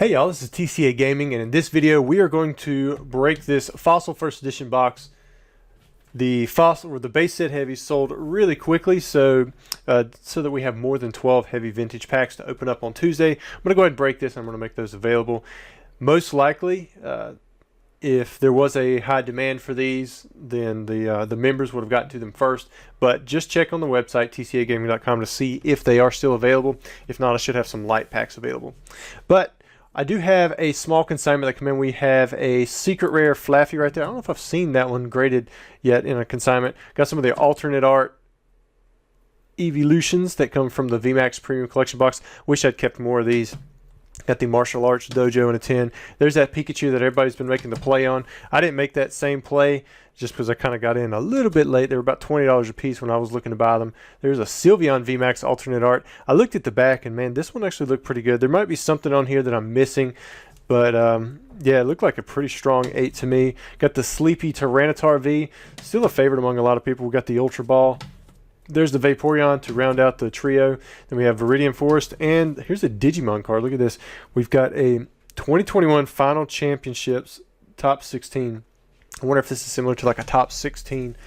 Hey y'all, this is TCA Gaming, and in this video we are going to break this Fossil First Edition box. The Fossil or the base set heavy sold really quickly, so that we have more than 12 heavy vintage packs to open up on Tuesday. I'm going to go ahead and break this, and I'm going to make those available. Most likely, if there was a high demand for these, then the members would have gotten to them first. But just check on the website, tcagaming.com, to see if they are still available. If not, I should have some light packs available. But I do have a small consignment that come in. We have a secret rare Flaffy right there. I don't know if I've seen that one graded yet in a consignment. Got some of the alternate art evolutions that come from the VMAX Premium Collection box. Wish I'd kept more of these. Got the Martial Arts Dojo in a tin. There's that Pikachu that everybody's been making the play on. I didn't make that same play just because I kind of got in a little bit late. They were about $20 a piece when I was looking to buy them. There's a Sylveon VMAX alternate art. I looked at the back and man, this one actually looked pretty good. There might be something on here that I'm missing, but yeah, it looked like a pretty strong 8 to me. Got the Sleepy Tyranitar V, still a favorite among a lot of people. We got the Ultra Ball. There's the Vaporeon to round out the trio. Then we have Viridian Forest, and here's a Digimon card. Look at this. We've got a 2021 Final Championships Top 16. I wonder if this is similar to like a Top 16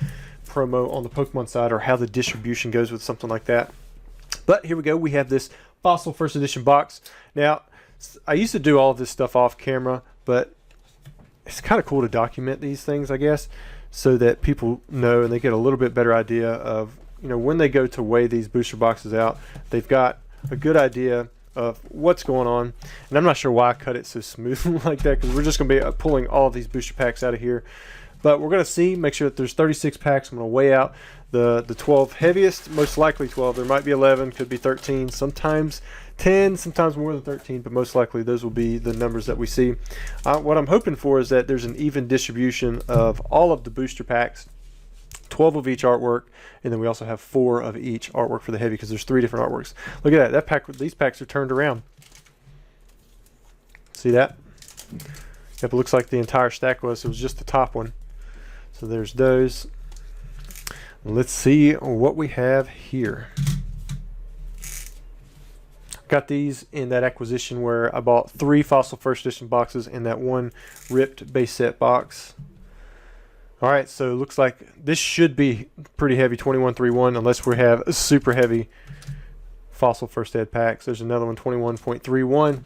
promo on the Pokemon side, or how the distribution goes with something like that. But here we go. We have this Fossil First Edition box. Now, I used to do all of this stuff off camera, but it's kind of cool to document these things, I guess, so that people know and they get a little bit better idea of, you know, when they go to weigh these booster boxes out, they've got a good idea of what's going on. And I'm not sure why I cut it so smooth like that, because we're just going to be pulling all of these booster packs out of here. But we're going to see, make sure that there's 36 packs. I'm going to weigh out the 12 heaviest, most likely 12. There might be 11, could be 13, sometimes 10, sometimes more than 13, but most likely those will be the numbers that we see. What I'm hoping for is that there's an even distribution of all of the booster packs. 12 of each artwork, and then we also have 4 of each artwork for the heavy, because there's 3 different artworks. Look at that. That pack, these packs are turned around. See that? Yep, it looks like the entire stack was. It was just the top one. So there's those. Let's see what we have here. Got these in that acquisition where I bought 3 Fossil First Edition boxes and that one ripped base set box. Alright, so it looks like this should be pretty heavy, 2131, unless we have a super heavy Fossil First Ed packs. There's another one, 21.31. I'm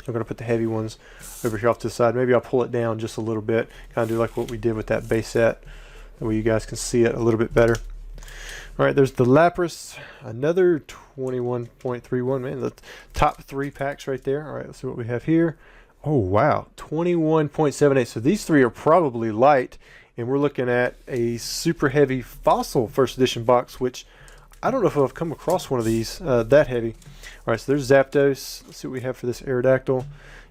going to put the heavy ones over here off to the side. Maybe I'll pull it down just a little bit, kind of do like what we did with that base set. That way you guys can see it a little bit better. Alright, there's the Lapras, another 21.31. Man, the top 3 packs right there. Alright, let's see what we have here. Oh, wow, 21.78. So these 3 are probably light. And we're looking at a super heavy Fossil First Edition box, which I don't know if I've come across one of these that heavy. All right, so there's Zapdos. Let's see what we have for this Aerodactyl.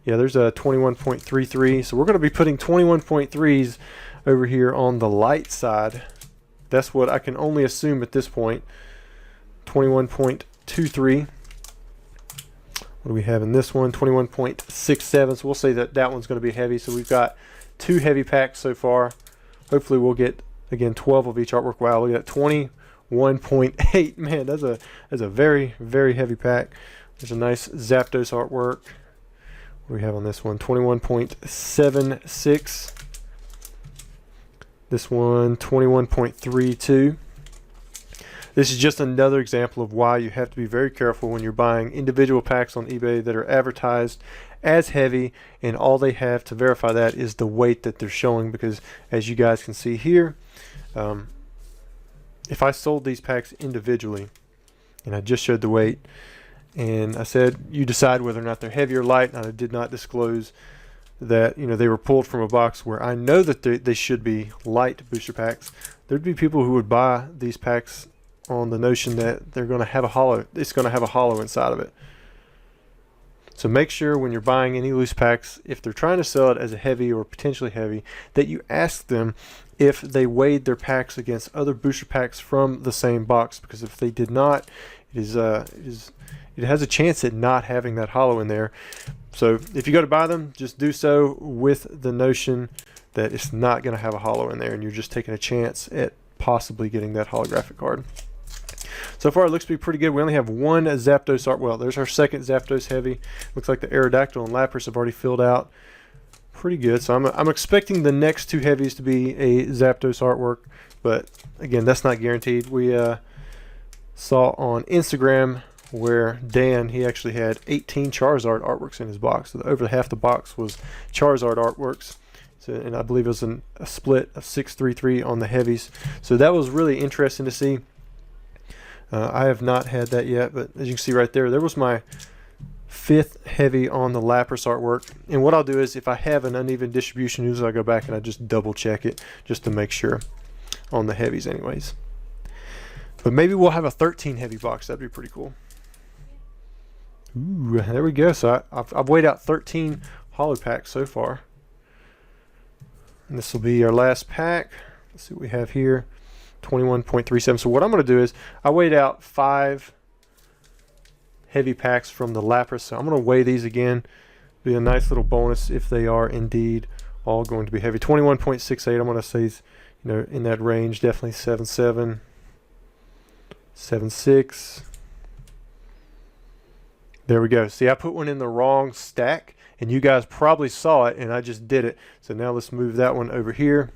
Yeah, there's a 21.33. So we're going to be putting 21.3s over here on the light side. That's what I can only assume at this point. 21.23. What do we have in this one? 21.67. So we'll say that that one's going to be heavy. So we've got 2 heavy packs so far. Hopefully we'll get, again, 12 of each artwork. Wow, look at that, 21.8. Man, that's a very, very heavy pack. There's a nice Zapdos artwork. What do we have on this one? 21.76. This one, 21.32. This is just another example of why you have to be very careful when you're buying individual packs on eBay that are advertised as heavy, and all they have to verify that is the weight that they're showing, because as you guys can see here, if I sold these packs individually and I just showed the weight and I said you decide whether or not they're heavy or light, and I did not disclose that, you know, they were pulled from a box where I know that they should be light booster packs, there'd be people who would buy these packs on the notion that they're going to have a hollow, it's going to have a hollow inside of it. So make sure when you're buying any loose packs, if they're trying to sell it as a heavy or potentially heavy, that you ask them if they weighed their packs against other booster packs from the same box, because if they did not, it has a chance at not having that hollow in there. So if you go to buy them, just do so with the notion that it's not going to have a hollow in there, and you're just taking a chance at possibly getting that holographic card. So far, it looks to be pretty good. We only have one Zapdos art. Well, there's our second Zapdos heavy. Looks like the Aerodactyl and Lapras have already filled out pretty good. So I'm expecting the next two heavies to be a Zapdos artwork, but again, that's not guaranteed. We saw on Instagram where Dan, he actually had 18 Charizard artworks in his box. So over half the box was Charizard artworks. So, and I believe it was a split of 633 on the heavies. So that was really interesting to see. I have not had that yet, but as you can see right there, there was my 5th heavy on the Lapras artwork. And what I'll do is, if I have an uneven distribution, usually I go back and I just double check it just to make sure on the heavies anyways. But maybe we'll have a 13 heavy box. That'd be pretty cool. Ooh, there we go. So I've weighed out 13 holo packs so far. And this will be our last pack. Let's see what we have here. 21.37. So what I'm going to do is I weighed out 5 heavy packs from the Lapras. So I'm going to weigh these again. Be a nice little bonus if they are indeed all going to be heavy. 21.68. I'm going to say, you know, in that range. Definitely 7.7, 7.6. There we go. See, I put one in the wrong stack, and you guys probably saw it, and I just did it. So now let's move that one over here.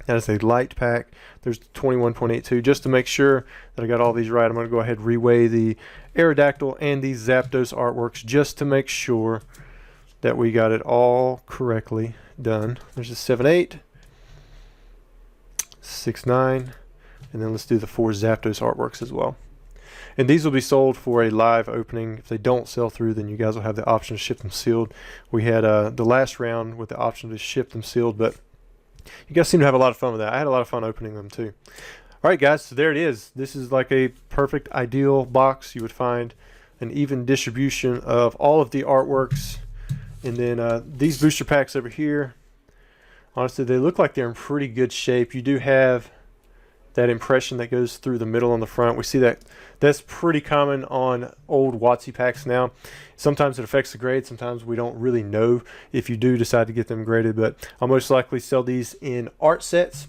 That is a light pack. There's 21.82. Just to make sure that I got all these right, I'm going to go ahead and reweigh the Aerodactyl and the Zapdos artworks just to make sure that we got it all correctly done. There's a 7.8, 6.9, and then let's do the 4 Zapdos artworks as well. And these will be sold for a live opening. If they don't sell through, then you guys will have the option to ship them sealed. We had the last round with the option to ship them sealed, but you guys seem to have a lot of fun with that. I had a lot of fun opening them too. All right, guys, so there it is. This is like a perfect, ideal box. You would find an even distribution of all of the artworks. And then these booster packs over here, honestly, they look like they're in pretty good shape. You do have that impression that goes through the middle on the front. We see that that's pretty common on old WotC packs now. Sometimes it affects the grade. Sometimes we don't really know if you do decide to get them graded, but I'll most likely sell these in art sets.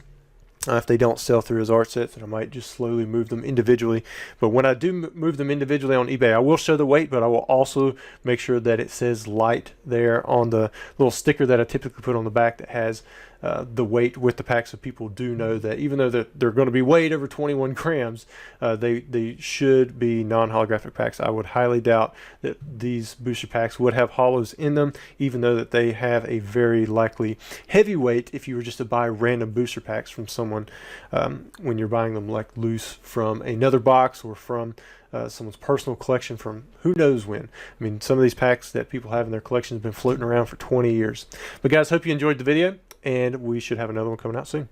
If they don't sell through as art sets, then I might just slowly move them individually. But when I do move them individually on eBay, I will show the weight, but I will also make sure that it says light there on the little sticker that I typically put on the back that has the weight with the pack, so people do know that even though they're going to be weighed over 21 grams, they should be non-holographic packs. I would highly doubt that these booster packs would have holos in them, even though that they have a very likely heavy weight if you were just to buy random booster packs from someone when you're buying them like loose from another box or from someone's personal collection from who knows when. I mean, some of these packs that people have in their collection have been floating around for 20 years. But guys, hope you enjoyed the video, and we should have another one coming out soon.